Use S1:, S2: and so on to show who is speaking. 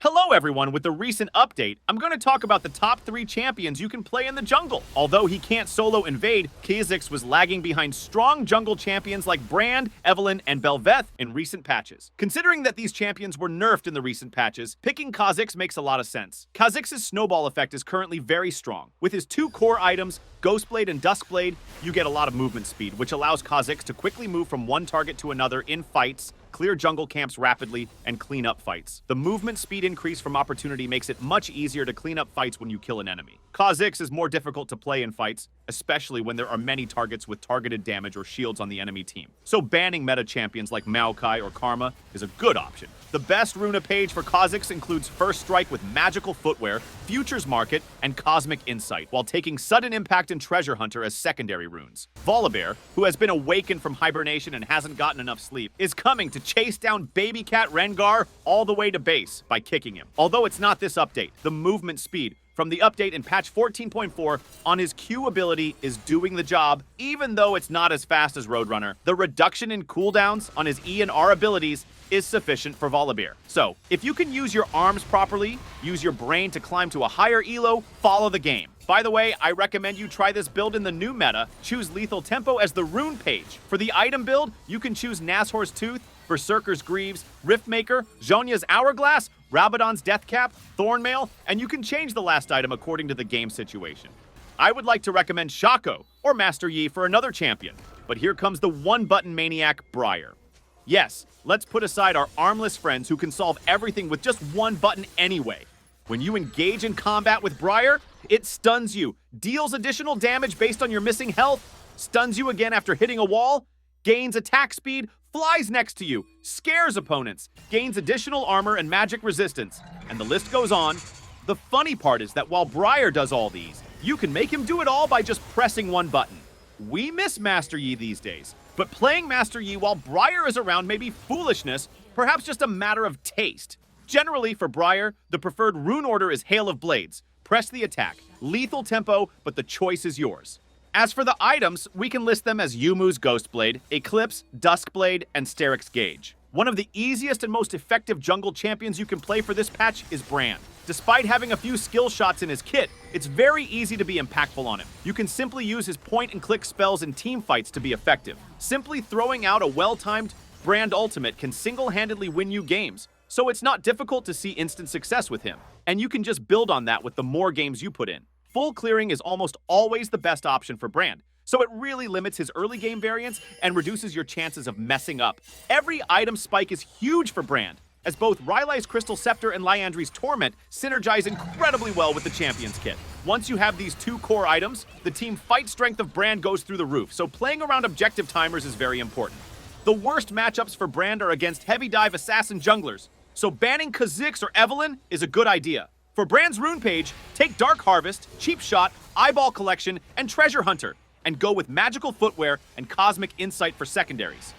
S1: Hello everyone, with the recent update, I'm going to talk about the top 3 champions you can play in the jungle. Although he can't solo invade, Kha'Zix was lagging behind strong jungle champions like Brand, Evelynn, and Bel'Veth in recent patches. Considering that these champions were nerfed in the recent patches, picking Kha'Zix makes a lot of sense. Kha'Zix's snowball effect is currently very strong. With his 2 core items, Ghostblade and Duskblade, you get a lot of movement speed, which allows Kha'Zix to quickly move from one target to another in fights, clear jungle camps rapidly, and clean up fights. The movement speed increase from opportunity makes it much easier to clean up fights when you kill an enemy. Kha'Zix is more difficult to play in fights, especially when there are many targets with targeted damage or shields on the enemy team. So banning meta champions like Maokai or Karma is a good option. The best Runa page for Kha'Zix includes First Strike with Magical Footwear, Futures Market, and Cosmic Insight, while taking Sudden Impact and Treasure Hunter as secondary runes. Volibear, who has been awakened from hibernation and hasn't gotten enough sleep, is coming to chase down baby cat Rengar all the way to base by kicking him. Although it's not this update, the movement speed from the update in patch 14.4 on his Q ability is doing the job, even though it's not as fast as Roadrunner. The reduction in cooldowns on his E and R abilities is sufficient for Volibear. So, if you can use your arms properly, use your brain to climb to a higher elo, follow the game. By the way, I recommend you try this build in the new meta. Choose Lethal Tempo as the rune page. For the item build, you can choose Nashor's Tooth, Berserker's Greaves, Riftmaker, Zhonya's Hourglass, Rabadon's Deathcap, Thornmail, and you can change the last item according to the game situation. I would like to recommend Shaco or Master Yi for another champion, but here comes the one-button maniac, Briar. Yes, let's put aside our armless friends who can solve everything with just one button anyway. When you engage in combat with Briar, it stuns you, deals additional damage based on your missing health, stuns you again after hitting a wall, gains attack speed, flies next to you, scares opponents, gains additional armor and magic resistance, and the list goes on. The funny part is that while Briar does all these, you can make him do it all by just pressing one button. We miss Master Yi these days, but playing Master Yi while Briar is around may be foolishness, perhaps just a matter of taste. Generally, for Briar, the preferred rune order is Hail of Blades. Press the attack, lethal tempo, but the choice is yours. As for the items, we can list them as Yumu's Ghostblade, Eclipse, Duskblade, and Steric's Gauge. One of the easiest and most effective jungle champions you can play for this patch is Brand. Despite having a few skill shots in his kit, it's very easy to be impactful on him. You can simply use his point-and-click spells in team fights to be effective. Simply throwing out a well-timed Brand ultimate can single-handedly win you games, so it's not difficult to see instant success with him. And you can just build on that with the more games you put in. Full clearing is almost always the best option for Brand, so it really limits his early game variance and reduces your chances of messing up. Every item spike is huge for Brand, as both Rylai's Crystal Scepter and Liandry's Torment synergize incredibly well with the Champions Kit. Once you have these 2 core items, the team fight strength of Brand goes through the roof, so playing around objective timers is very important. The worst matchups for Brand are against heavy dive assassin junglers, so banning Kha'Zix or Evelynn is a good idea. For Brand's rune page, take Dark Harvest, Cheap Shot, Eyeball Collection, and Treasure Hunter, and go with Magical Footwear and Cosmic Insight for secondaries.